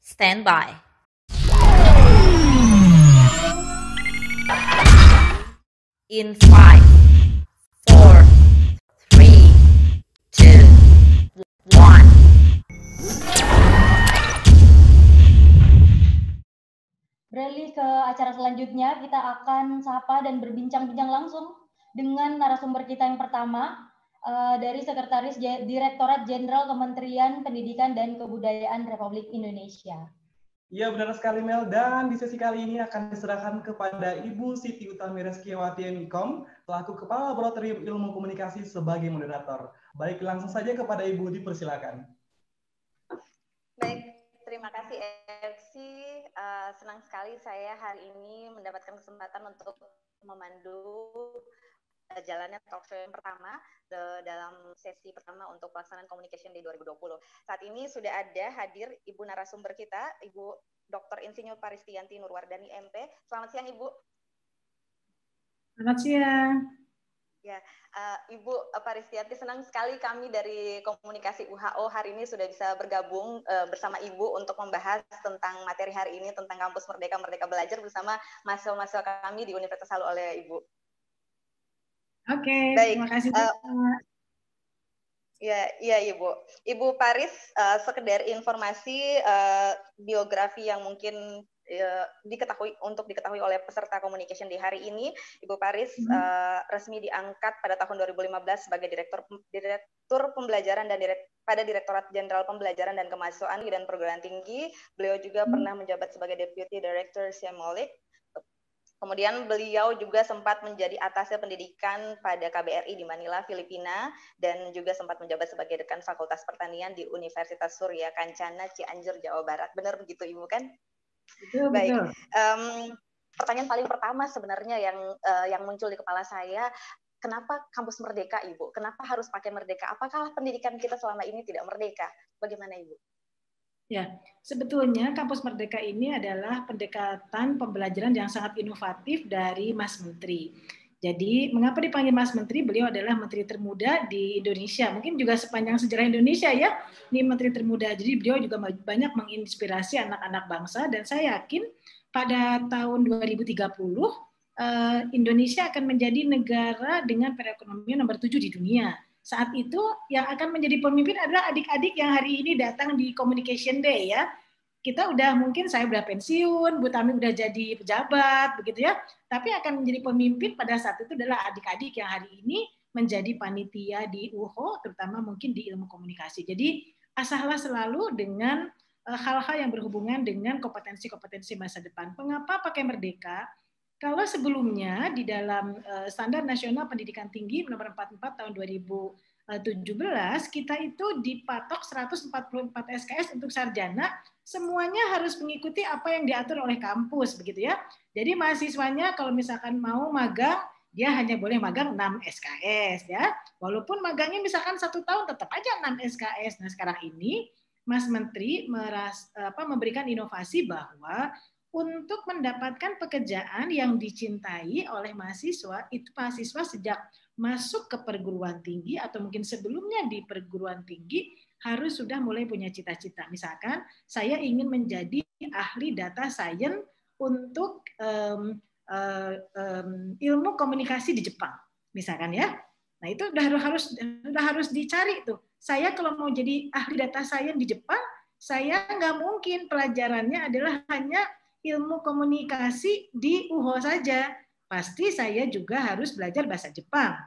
Stand by. In 5, 4, 3, 2, 1. Beralih ke acara selanjutnya, kita akan sapa dan berbincang-bincang langsung dengan narasumber kita yang pertama, dari Sekretaris Direktorat Jenderal Kementerian Pendidikan dan Kebudayaan Republik Indonesia. Iya, benar sekali Mel, dan di sesi kali ini akan diserahkan kepada Ibu Siti Utami Reskiawati MIKOM, selaku Kepala Laboratorium Ilmu Komunikasi sebagai moderator. Baik, langsung saja kepada Ibu, dipersilakan. Baik, terima kasih FC. Senang sekali saya hari ini mendapatkan kesempatan untuk memandu jalannya talk show yang pertama dalam sesi pertama untuk pelaksanaan Communication Day 2020. Saat ini sudah ada hadir Ibu narasumber kita, Ibu Dr. Insinyur Paristiyanti Nurwardani MP. Selamat siang, Ibu. Selamat siang. Ya, Ibu Paristiyanti, senang sekali kami dari Komunikasi UHO hari ini sudah bisa bergabung bersama Ibu untuk membahas tentang materi hari ini tentang Kampus Merdeka Merdeka Belajar bersama mahasiswa-mahasiswa kami di Universitas Halu oleh Ibu. Oke, baik. Terima kasih. Ya, Ibu. Ibu Paris, sekedar informasi biografi yang mungkin diketahui oleh peserta communication di hari ini. Ibu Paris resmi diangkat pada tahun 2015 sebagai Direktur Pembelajaran dan pada Direktorat Jenderal Pembelajaran dan Kemahasiswaan dan Perguruan Tinggi. Beliau juga pernah menjabat sebagai Deputy Director Siamolik. Kemudian beliau juga sempat menjadi atasnya pendidikan pada KBRI di Manila, Filipina, dan juga sempat menjabat sebagai dekan Fakultas Pertanian di Universitas Surya Kencana, Cianjur, Jawa Barat. Benar begitu, Ibu, kan? Betul, baik. Betul. Pertanyaan paling pertama sebenarnya yang muncul di kepala saya, kenapa kampus merdeka, Ibu? Kenapa harus pakai merdeka? Apakah pendidikan kita selama ini tidak merdeka? Bagaimana, Ibu? Ya, sebetulnya Kampus Merdeka ini adalah pendekatan pembelajaran yang sangat inovatif dari Mas Menteri. Jadi, mengapa dipanggil Mas Menteri? Beliau adalah Menteri termuda di Indonesia. Mungkin juga sepanjang sejarah Indonesia ya, ini Menteri termuda. Jadi, beliau juga banyak menginspirasi anak-anak bangsa, dan saya yakin pada tahun 2030 Indonesia akan menjadi negara dengan perekonomian nomor 7 di dunia. Saat itu yang akan menjadi pemimpin adalah adik-adik yang hari ini datang di Communication Day ya. Kita mungkin saya udah pensiun, Bu Tami udah jadi pejabat begitu ya. Tapi akan menjadi pemimpin pada saat itu adalah adik-adik yang hari ini menjadi panitia di UHO, terutama mungkin di ilmu komunikasi. Jadi asahlah selalu dengan hal-hal yang berhubungan dengan kompetensi-kompetensi masa depan. Mengapa pakai merdeka? Kalau sebelumnya di dalam Standar Nasional Pendidikan Tinggi nomor 44 tahun 2017 kita itu dipatok 144 SKS untuk sarjana, semuanya harus mengikuti apa yang diatur oleh kampus begitu ya. Jadi mahasiswanya kalau misalkan mau magang, dia hanya boleh magang 6 SKS ya. Walaupun magangnya misalkan 1 tahun tetap aja 6 SKS. Nah, sekarang ini Mas Menteri memberikan inovasi bahwa untuk mendapatkan pekerjaan yang dicintai oleh mahasiswa, itu mahasiswa sejak masuk ke perguruan tinggi atau mungkin sebelumnya di perguruan tinggi harus sudah mulai punya cita-cita. Misalkan saya ingin menjadi ahli data science untuk ilmu komunikasi di Jepang, misalkan ya. Nah itu udah harus dicari tuh. Saya kalau mau jadi ahli data science di Jepang, saya nggak mungkin pelajarannya adalah hanya ilmu komunikasi di UHO saja. Pasti saya juga harus belajar bahasa Jepang.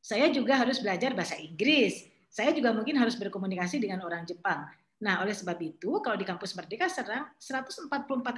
Saya juga harus belajar bahasa Inggris. Saya juga mungkin harus berkomunikasi dengan orang Jepang. Nah, oleh sebab itu, kalau di Kampus Merdeka 144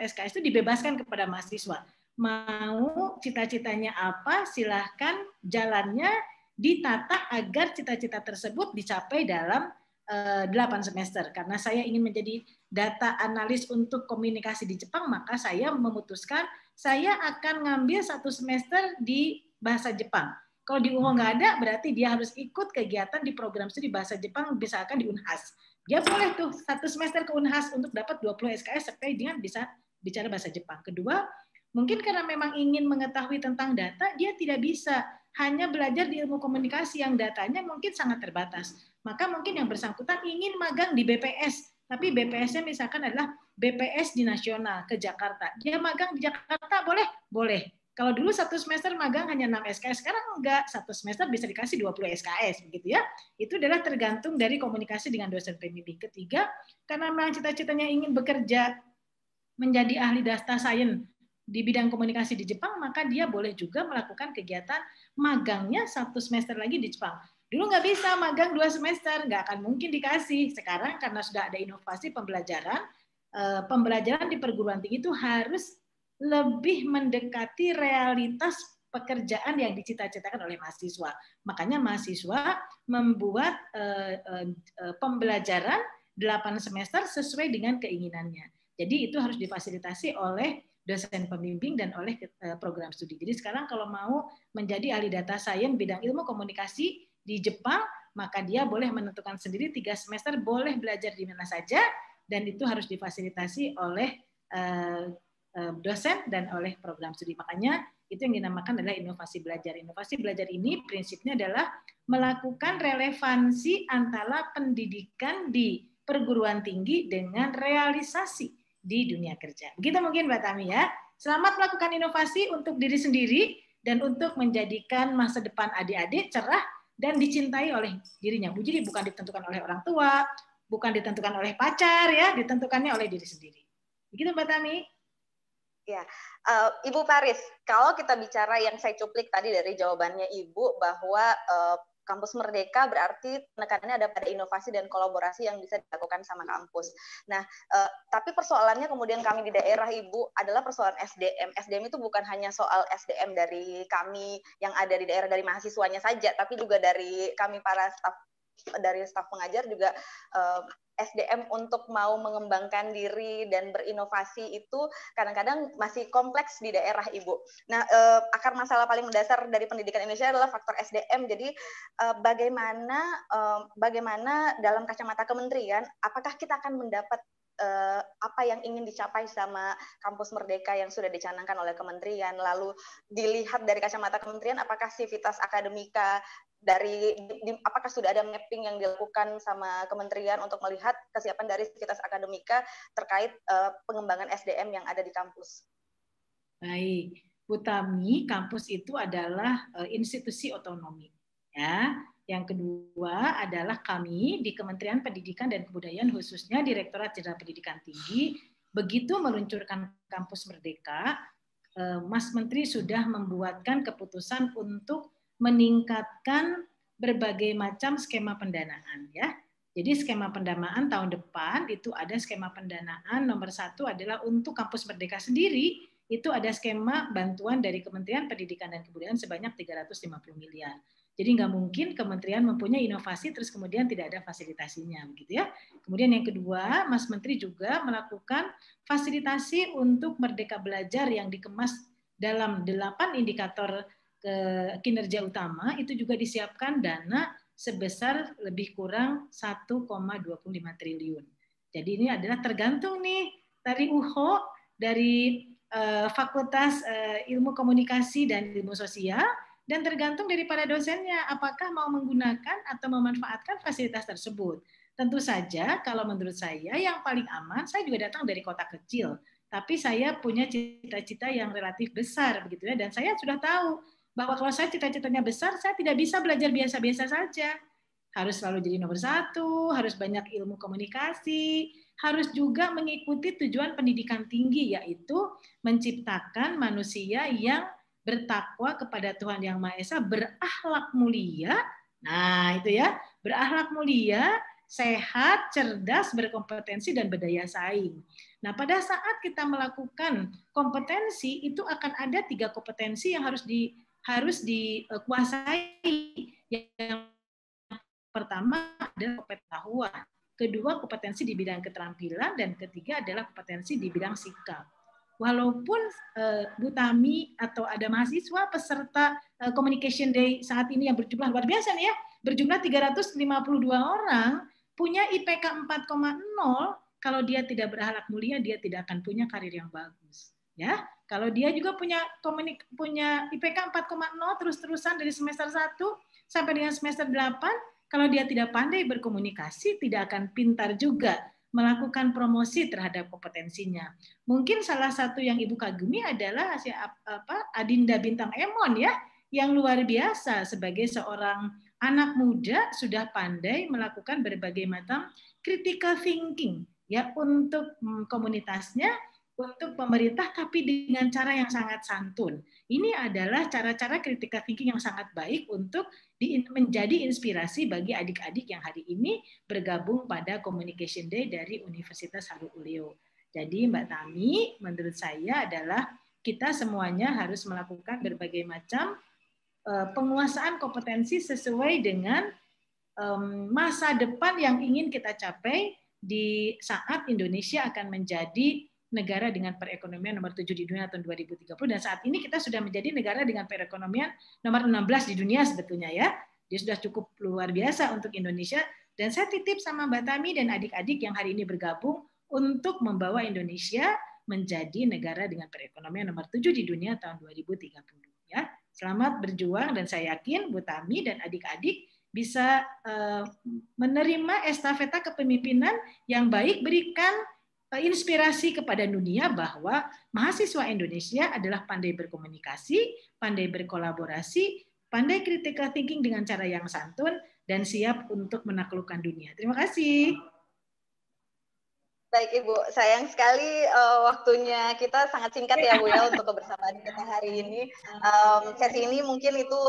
SKS itu dibebaskan kepada mahasiswa. Mau cita-citanya apa, silahkan jalannya ditata agar cita-cita tersebut dicapai dalam 8 semester. Karena saya ingin menjadi data analis untuk komunikasi di Jepang, maka saya memutuskan saya akan ngambil 1 semester di bahasa Jepang. Kalau di UHO nggak ada, berarti dia harus ikut kegiatan di program studi bahasa Jepang, misalkan di Unhas. Dia boleh tuh 1 semester ke Unhas untuk dapat 20 SKS sampai dengan bisa bicara bahasa Jepang. Kedua, mungkin karena memang ingin mengetahui tentang data, dia tidak bisa hanya belajar di ilmu komunikasi yang datanya mungkin sangat terbatas. Maka mungkin yang bersangkutan ingin magang di BPS, tapi BPS-nya misalkan adalah BPS di nasional ke Jakarta. Dia magang di Jakarta boleh? Boleh. Kalau dulu 1 semester magang hanya 6 SKS, sekarang enggak, 1 semester bisa dikasih 20 SKS, begitu ya. Itu adalah tergantung dari komunikasi dengan dosen pembimbing. Ketiga, karena memang cita-citanya ingin bekerja menjadi ahli data science di bidang komunikasi di Jepang, maka dia boleh juga melakukan kegiatan magangnya 1 semester lagi di Jepang. Dulu nggak bisa magang 2 semester, nggak akan mungkin dikasih. Sekarang karena sudah ada inovasi pembelajaran di perguruan tinggi itu harus lebih mendekati realitas pekerjaan yang dicita-citakan oleh mahasiswa. Makanya mahasiswa membuat pembelajaran 8 semester sesuai dengan keinginannya. Jadi itu harus difasilitasi oleh dosen pembimbing dan oleh program studi. Jadi sekarang kalau mau menjadi ahli data science bidang ilmu komunikasi di Jepang, maka dia boleh menentukan sendiri 3 semester boleh belajar di mana saja, dan itu harus difasilitasi oleh dosen dan oleh program studi. Makanya itu yang dinamakan adalah inovasi belajar. Inovasi belajar ini prinsipnya adalah melakukan relevansi antara pendidikan di perguruan tinggi dengan realisasi di dunia kerja. Begitu mungkin Mbak Tami ya. Selamat melakukan inovasi untuk diri sendiri dan untuk menjadikan masa depan adik-adik cerah dan dicintai oleh dirinya. Jadi bukan ditentukan oleh orang tua, bukan ditentukan oleh pacar ya, ditentukannya oleh diri sendiri. Begitu Mbak Tami. Ya, Ibu Paris, kalau kita bicara yang saya cuplik tadi dari jawabannya Ibu bahwa Kampus Merdeka berarti penekanannya ada pada inovasi dan kolaborasi yang bisa dilakukan sama kampus. Nah, tapi persoalannya kemudian kami di daerah Ibu adalah persoalan SDM. SDM itu bukan hanya soal SDM dari kami yang ada di daerah dari mahasiswanya saja, tapi juga dari kami para staf pengajar juga SDM untuk mau mengembangkan diri dan berinovasi itu kadang-kadang masih kompleks di daerah Ibu. Nah, akar masalah paling mendasar dari pendidikan Indonesia adalah faktor SDM. Jadi bagaimana dalam kacamata kementerian, apakah kita akan mendapat apa yang ingin dicapai sama Kampus Merdeka yang sudah dicanangkan oleh kementerian, lalu dilihat dari kacamata kementerian apakah sivitas akademika apakah sudah ada mapping yang dilakukan sama kementerian untuk melihat kesiapan dari sivitas akademika terkait pengembangan SDM yang ada di kampus. Baik, Bu Tami, kampus itu adalah institusi otonomi. Ya, yang kedua adalah kami di Kementerian Pendidikan dan Kebudayaan, khususnya Direktorat Jenderal Pendidikan Tinggi, begitu meluncurkan Kampus Merdeka, Mas Menteri sudah membuatkan keputusan untuk meningkatkan berbagai macam skema pendanaan ya. Jadi skema pendanaan tahun depan itu ada skema pendanaan nomor 1 adalah untuk Kampus Merdeka sendiri, itu ada skema bantuan dari Kementerian Pendidikan dan Kebudayaan sebanyak 350 miliar. Jadi nggak mungkin kementerian mempunyai inovasi terus kemudian tidak ada fasilitasinya, begitu ya. Kemudian yang kedua, Mas Menteri juga melakukan fasilitasi untuk Merdeka Belajar yang dikemas dalam 8 indikator kinerja utama, itu juga disiapkan dana sebesar lebih kurang 1,25 triliun. Jadi ini adalah tergantung nih dari UHO, dari Fakultas Ilmu Komunikasi dan Ilmu Sosial, dan tergantung daripada dosennya apakah mau menggunakan atau memanfaatkan fasilitas tersebut. Tentu saja kalau menurut saya yang paling aman, saya juga datang dari kota kecil, tapi saya punya cita-cita yang relatif besar begitu ya, dan saya sudah tahu bahwa kalau saya cita-citanya besar, saya tidak bisa belajar biasa-biasa saja. Harus selalu jadi nomor 1, harus banyak ilmu komunikasi, harus juga mengikuti tujuan pendidikan tinggi, yaitu menciptakan manusia yang bertakwa kepada Tuhan Yang Maha Esa, berakhlak mulia. Nah, itu ya, berakhlak mulia, sehat, cerdas, berkompetensi, dan berdaya saing. Nah, pada saat kita melakukan kompetensi, itu akan ada 3 kompetensi yang harus dikuasai. Yang pertama adalah pengetahuan, kedua kompetensi di bidang keterampilan, dan ketiga adalah kompetensi di bidang sikap. Walaupun Bu Tami atau ada mahasiswa peserta Communication Day saat ini yang berjumlah luar biasa nih ya, berjumlah 352 orang, punya IPK 4,0, kalau dia tidak berakhlak mulia, dia tidak akan punya karir yang bagus. Ya, kalau dia juga punya IPK 4,0 terus-terusan dari semester 1 sampai dengan semester 8, kalau dia tidak pandai berkomunikasi, tidak akan pintar juga melakukan promosi terhadap kompetensinya. Mungkin salah satu yang Ibu kagumi adalah Adinda Bintang Emon ya, yang luar biasa sebagai seorang anak muda sudah pandai melakukan berbagai macam critical thinking ya untuk komunitasnya, untuk pemerintah, tapi dengan cara yang sangat santun. Ini adalah cara-cara critical thinking yang sangat baik untuk menjadi inspirasi bagi adik-adik yang hari ini bergabung pada Communication Day dari Universitas Haluoleo. Jadi Mbak Tami, menurut saya adalah kita semuanya harus melakukan berbagai macam penguasaan kompetensi sesuai dengan masa depan yang ingin kita capai di saat Indonesia akan menjadi negara dengan perekonomian nomor 7 di dunia tahun 2030, dan saat ini kita sudah menjadi negara dengan perekonomian nomor 16 di dunia sebetulnya ya. Dia sudah cukup luar biasa untuk Indonesia, dan saya titip sama Mbak Tami dan adik-adik yang hari ini bergabung untuk membawa Indonesia menjadi negara dengan perekonomian nomor 7 di dunia tahun 2030 ya. Selamat berjuang, dan saya yakin Bu Tami dan adik-adik bisa menerima estafeta kepemimpinan yang baik, berikan inspirasi kepada dunia bahwa mahasiswa Indonesia adalah pandai berkomunikasi, pandai berkolaborasi, pandai critical thinking dengan cara yang santun, dan siap untuk menaklukkan dunia. Terima kasih. Baik Ibu, sayang sekali waktunya kita sangat singkat ya Bu ya untuk kebersamaan kita hari ini. Sesi ini mungkin itu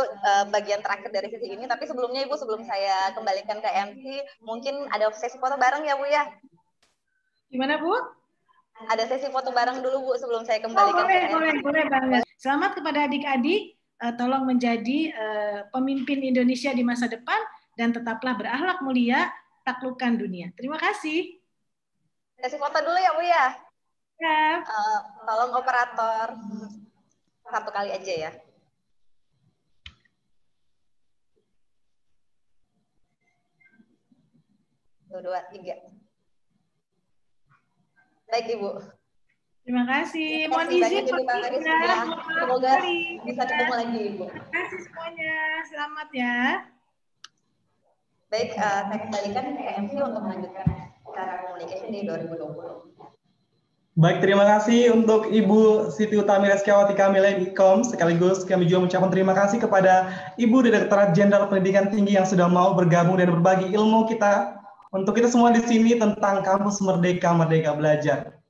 bagian terakhir dari sesi ini, tapi sebelumnya Ibu, sebelum saya kembalikan ke MC, mungkin ada sesi foto bareng ya Bu ya? Gimana Bu? Ada sesi foto bareng dulu Bu sebelum saya kembalikan ke MC. Boleh banget. Selamat kepada adik-adik, tolong menjadi pemimpin Indonesia di masa depan, dan tetaplah berakhlak mulia, taklukkan dunia. Terima kasih. Sesi foto dulu ya Bu ya? Ya. Tolong operator, satu kali aja ya. Satu, dua, tiga. Baik Ibu. Terima kasih. Mohon izin ya. Semoga bisa ketemu lagi Ibu. Terima kasih semuanya. Selamat ya. Baik, saya kembalikan ke MC untuk melanjutkan acara Communication Day 2020. Baik, terima kasih untuk Ibu Siti Utami Reskiawati Kamila Ikom. Sekaligus kami juga mengucapkan terima kasih kepada Ibu Direktorat Jenderal Pendidikan Tinggi yang sudah mau bergabung dan berbagi ilmu kita untuk kita semua di sini tentang Kampus Merdeka, Merdeka Belajar.